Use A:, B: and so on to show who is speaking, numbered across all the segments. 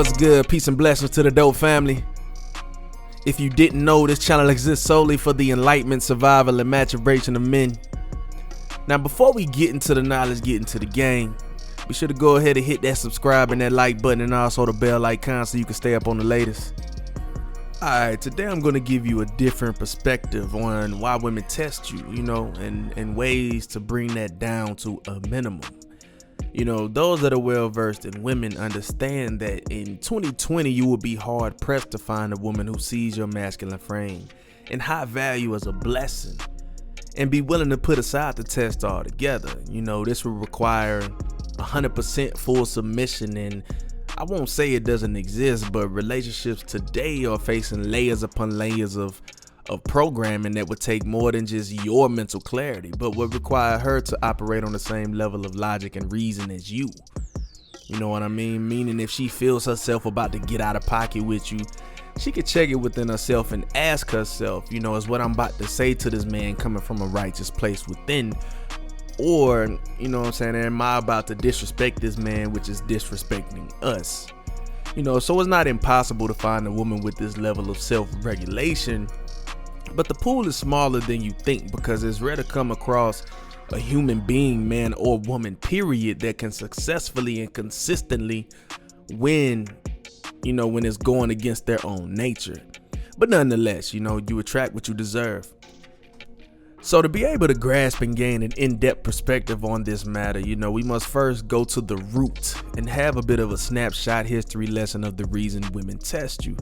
A: What's good? Peace and blessings to the dope family. If you didn't know, this channel exists solely for the enlightenment, survival, and maturation of men. Now, before we get into the knowledge, get into the game, be sure to go ahead and hit that subscribe and that like button and also the bell icon so you can stay up on the latest. Alright, today I'm going to give you a different perspective on why women test you, and ways to bring that down to a minimum. Those that are well versed in women understand that in 2020 you will be hard pressed to find a woman who sees your masculine frame and high value as a blessing and be willing to put aside the test altogether. This will require 100% full submission, and I won't say it doesn't exist, but relationships today are facing layers upon layers of programming that would take more than just your mental clarity, but would require her to operate on the same level of logic and reason as you. You know what I mean? Meaning if she feels herself about to get out of pocket with you, she could check it within herself and ask herself, is what I'm about to say to this man coming from a righteous place within? Or, am I about to disrespect this man, which is disrespecting us? So it's not impossible to find a woman with this level of self-regulation, but the pool is smaller than you think, because it's rare to come across a human being, man or woman, period, that can successfully and consistently win, when it's going against their own nature. But nonetheless, you attract what you deserve. So to be able to grasp and gain an in-depth perspective on this matter, we must first go to the root and have a bit of a snapshot history lesson of the reason women test you.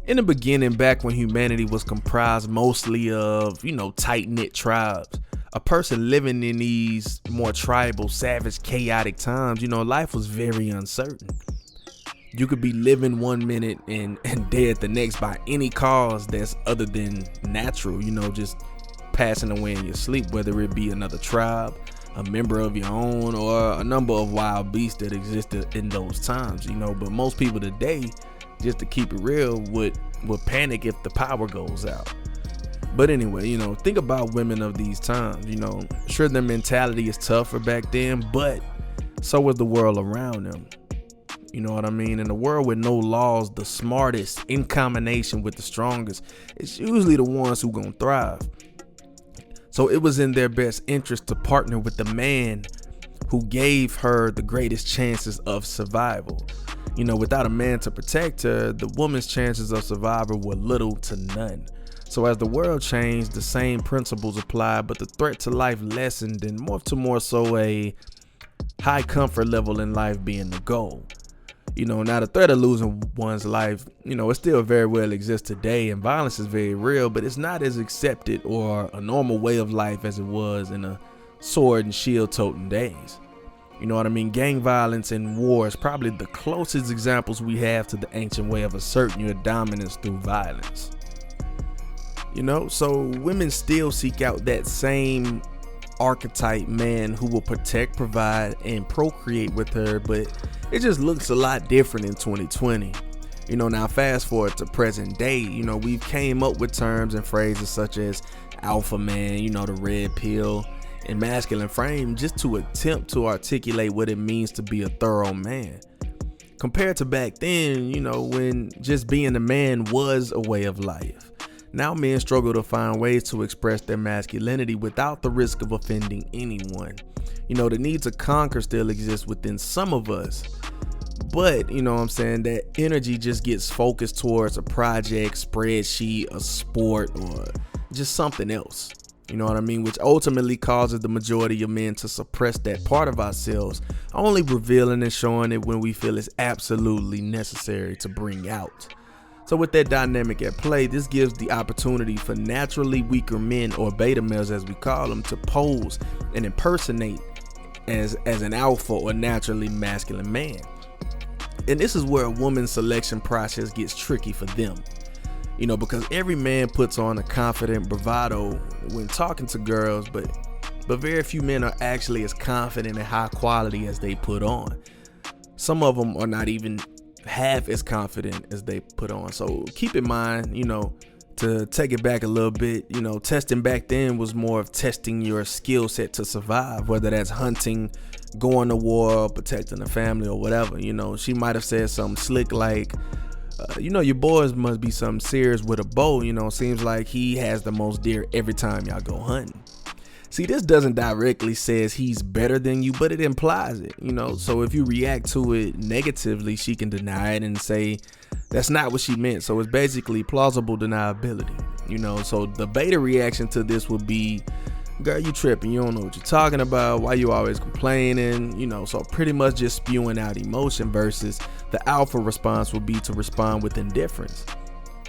A: In the beginning, back when humanity was comprised mostly of, tight-knit tribes, a person living in these more tribal, savage, chaotic times, life was very uncertain. You could be living 1 minute and dead the next by any cause that's other than natural, just passing away in your sleep, whether it be another tribe, a member of your own, or a number of wild beasts that existed in those times, but most people today, just to keep it real, would panic if the power goes out. But anyway, think about women of these times. Sure, their mentality is tougher back then, but so was the world around them. You know what I mean? In a world with no laws, the smartest, in combination with the strongest, it's usually the ones who gonna thrive. So it was in their best interest to partner with the man who gave her the greatest chances of survival. Without a man to protect her, the woman's chances of survival were little to none. So as the world changed, the same principles applied, but the threat to life lessened and morphed to more so a high comfort level in life being the goal. Now the threat of losing one's life, it still very well exists today, and violence is very real, but it's not as accepted or a normal way of life as it was in the sword and shield toting days. Gang violence and war is probably the closest examples we have to the ancient way of asserting your dominance through violence. So women still seek out that same archetype man who will protect, provide, and procreate with her, but it just looks a lot different in 2020. Now fast forward to present day, we've came up with terms and phrases such as alpha man, the red pill, and masculine frame, just to attempt to articulate what it means to be a thorough man. Compared to back then, when just being a man was a way of life. Now men struggle to find ways to express their masculinity without the risk of offending anyone. The need to conquer still exists within some of us, but that energy just gets focused towards a project, spreadsheet, a sport, or just something else. Which ultimately causes the majority of men to suppress that part of ourselves, only revealing and showing it when we feel it's absolutely necessary to bring out. So with that dynamic at play, this gives the opportunity for naturally weaker men, or beta males as we call them, to pose and impersonate as an alpha or naturally masculine man. And this is where a woman's selection process gets tricky for them. Because every man puts on a confident bravado when talking to girls, but very few men are actually as confident and high quality as they put on. Some of them are not even half as confident as they put on. So keep in mind, to take it back a little bit, testing back then was more of testing your skill set to survive, whether that's hunting, going to war, protecting the family or whatever. She might have said something slick like, your boys must be something serious with a bow. Seems like he has the most deer every time y'all go hunting. See, this doesn't directly says he's better than you, but it implies it, So if you react to it negatively, she can deny it and say that's not what she meant. So it's basically plausible deniability, So the beta reaction to this would be, girl, you tripping. You don't know what you're talking about. Why you always complaining? So pretty much just spewing out emotion, versus the alpha response would be to respond with indifference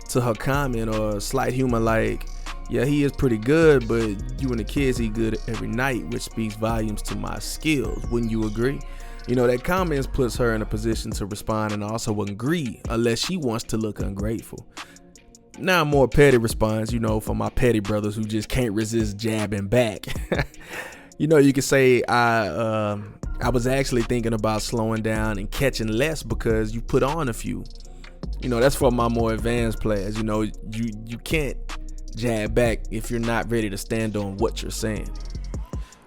A: to her comment or slight humor like, yeah, he is pretty good, but you and the kids eat good every night, which speaks volumes to my skills. Wouldn't you agree? That comment puts her in a position to respond and also agree, unless she wants to look ungrateful. Now, a more petty response, for my petty brothers who just can't resist jabbing back. You could say, I was actually thinking about slowing down and catching less because you put on a few. That's for my more advanced players. You can't jab back if you're not ready to stand on what you're saying,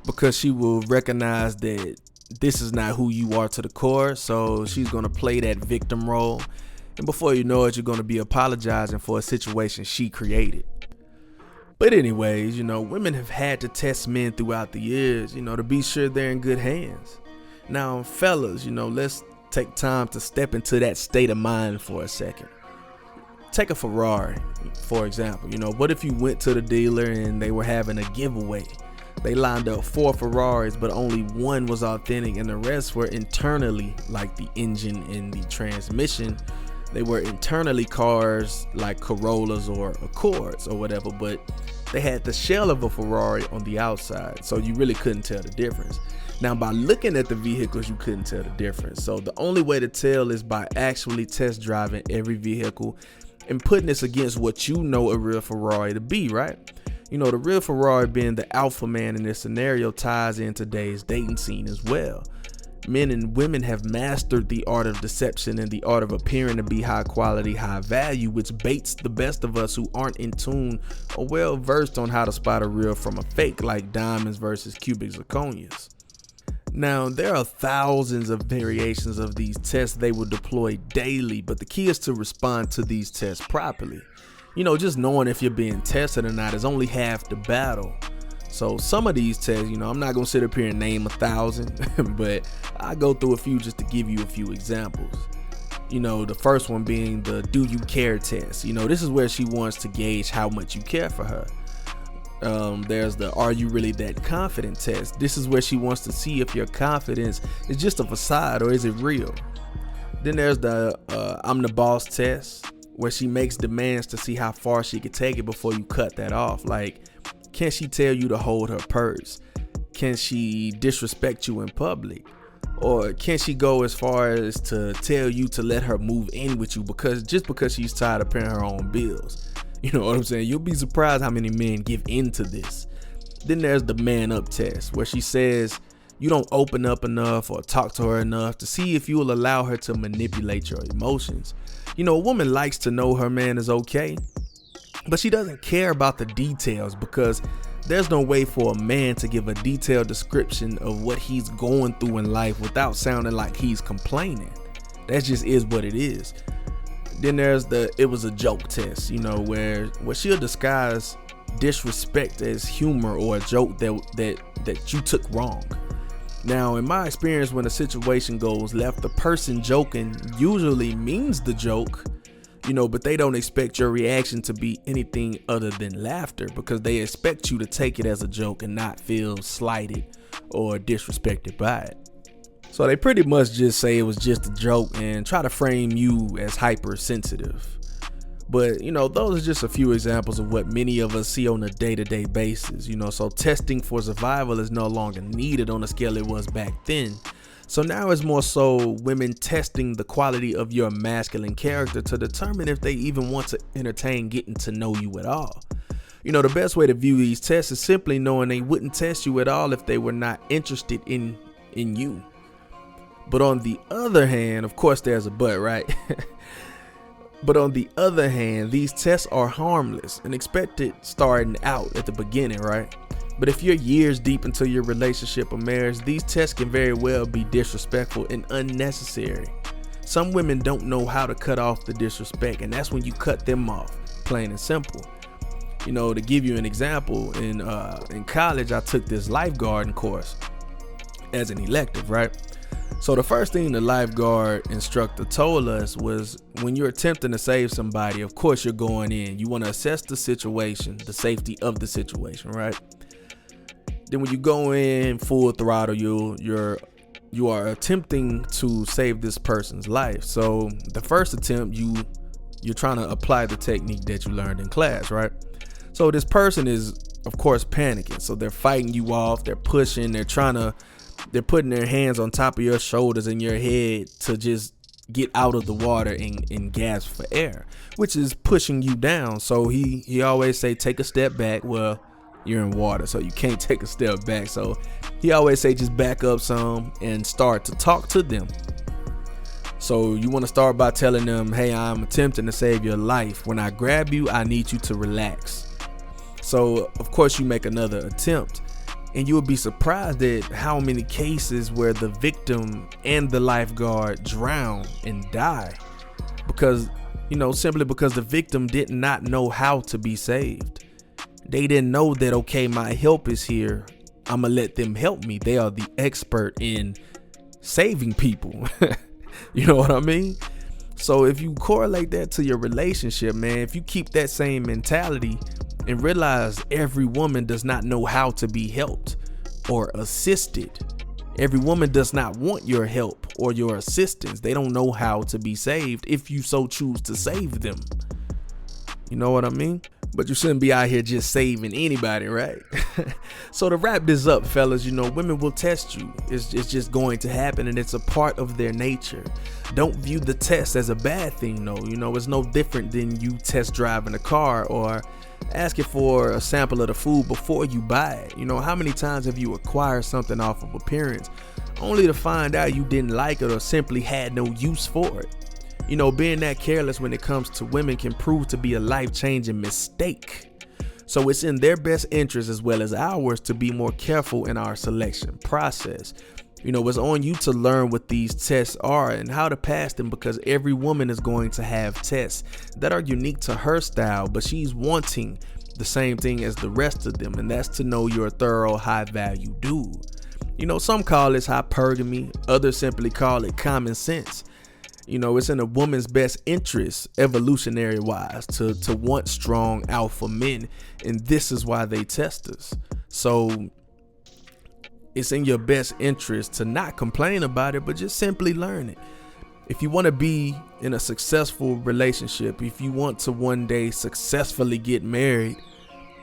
A: because she will recognize that this is not who you are to the core. So she's going to play that victim role, and before you know it, you're going to be apologizing for a situation she created. But anyways, women have had to test men throughout the years, to be sure they're in good hands. Now, fellas, let's take time to step into that state of mind for a second. Take a Ferrari, for example. What if you went to the dealer and they were having a giveaway? They lined up 4 Ferraris, but only one was authentic and the rest were internally, like the engine and the transmission. They were internally cars like Corollas or Accords or whatever, but they had the shell of a Ferrari on the outside, so you really couldn't tell the difference. Now, by looking at the vehicles, you couldn't tell the difference. So the only way to tell is by actually test driving every vehicle and putting this against what a real Ferrari to be, right? The real Ferrari being the alpha man in this scenario ties in today's dating scene as well. Men and women have mastered the art of deception and the art of appearing to be high quality, high value, which baits the best of us who aren't in tune or well versed on how to spot a real from a fake, like diamonds versus cubic zirconias. Now, there are thousands of variations of these tests they will deploy daily, but the key is to respond to these tests properly. Just knowing if you're being tested or not is only half the battle. So some of these tests, I'm not going to sit up here and name 1,000, but I go through a few just to give you a few examples. The first one being the do you care test. This is where she wants to gauge how much you care for her. There's the are you really that confident test. This is where she wants to see if your confidence is just a facade or is it real. Then there's the I'm the boss test, where she makes demands to see how far she can take it before you cut that off. Like, can she tell you to hold her purse? Can she disrespect you in public? Or can she go as far as to tell you to let her move in with you because she's tired of paying her own bills? You know what I'm saying? You'll be surprised how many men give into this. Then there's the man up test, where she says you don't open up enough or talk to her enough to see if you will allow her to manipulate your emotions. A woman likes to know her man is okay, but she doesn't care about the details, because there's no way for a man to give a detailed description of what he's going through in life without sounding like he's complaining. That just is what it is. Then there's the it was a joke test, where she'll disguise disrespect as humor or a joke that you took wrong. Now, in my experience, when a situation goes left, the person joking usually means the joke, but they don't expect your reaction to be anything other than laughter, because they expect you to take it as a joke and not feel slighted or disrespected by it. So they pretty much just say it was just a joke and try to frame you as hypersensitive. But, those are just a few examples of what many of us see on a day-to-day basis, so testing for survival is no longer needed on the scale it was back then. So now it's more so women testing the quality of your masculine character to determine if they even want to entertain getting to know you at all. The best way to view these tests is simply knowing they wouldn't test you at all if they were not interested in you. But on the other hand, of course there's a but, right? But on the other hand, these tests are harmless and expected starting out at the beginning, right? But if you're years deep into your relationship or marriage, these tests can very well be disrespectful and unnecessary. Some women don't know how to cut off the disrespect, and that's when you cut them off, plain and simple. You know, to give you an example, in college, I took this lifeguarding course as an elective, right? So the first thing the lifeguard instructor told us was, when you're attempting to save somebody, of course you're going in. You want to assess the situation, the safety of the situation, right? Then when you go in full throttle, you are attempting to save this person's life. So the first attempt, you're trying to apply the technique that you learned in class, right? So this person is, of course, panicking. So they're fighting you off, they're pushing, they're putting their hands on top of your shoulders and your head to just get out of the water and gasp for air, which is pushing you down. So he always say, take a step back. Well, you're in water, so you can't take a step back. So he always say, just back up some and start to talk to them. So you want to start by telling them, hey, I'm attempting to save your life. When I grab you, I need you to relax. So of course you make another attempt, and you will be surprised at how many cases where the victim and the lifeguard drown and die because, simply because the victim did not know how to be saved. They didn't know that, okay, my help is here, I'm gonna let them help me. They are the expert in saving people. You know what I mean? So if you correlate that to your relationship, man, if you keep that same mentality and realize every woman does not know how to be helped or assisted. Every woman does not want your help or your assistance. They don't know how to be saved if you so choose to save them. You know what I mean? But you shouldn't be out here just saving anybody, right? So to wrap this up, fellas, women will test you. It's just going to happen, and it's a part of their nature. Don't view the test as a bad thing, though. It's no different than you test driving a car or asking for a sample of the food before you buy it. How many times have you acquired something off of appearance only to find out you didn't like it or simply had no use for it? Being that careless when it comes to women can prove to be a life-changing mistake. So it's in their best interest as well as ours to be more careful in our selection process. It's on you to learn what these tests are and how to pass them, because every woman is going to have tests that are unique to her style, but she's wanting the same thing as the rest of them, and that's to know you're a thorough, high-value dude. Some call this hypergamy, others simply call it common sense. It's in a woman's best interest, evolutionary wise, to want strong alpha men. And this is why they test us. So it's in your best interest to not complain about it, but just simply learn it. If you want to be in a successful relationship, if you want to one day successfully get married,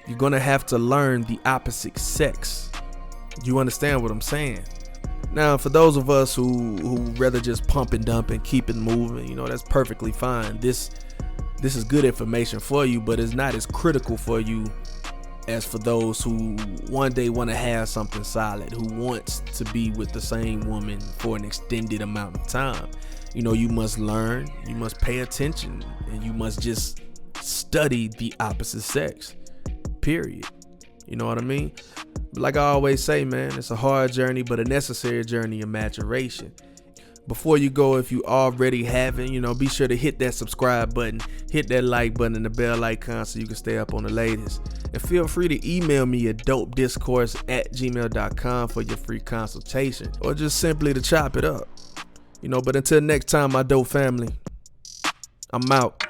A: you're going to have to learn the opposite sex. You understand what I'm saying? Now, for those of us who rather just pump and dump and keep it moving, that's perfectly fine. This is good information for you, but it's not as critical for you as for those who one day want to have something solid, who wants to be with the same woman for an extended amount of time. You must learn, you must pay attention, and you must just study the opposite sex, period. You know what I mean? But like I always say, man, it's a hard journey, but a necessary journey of maturation. Before you go, if you already haven't, be sure to hit that subscribe button, hit that like button and the bell icon so you can stay up on the latest. And feel free to email me at dopediscourse@gmail.com for your free consultation, or just simply to chop it up. But until next time, my dope family, I'm out.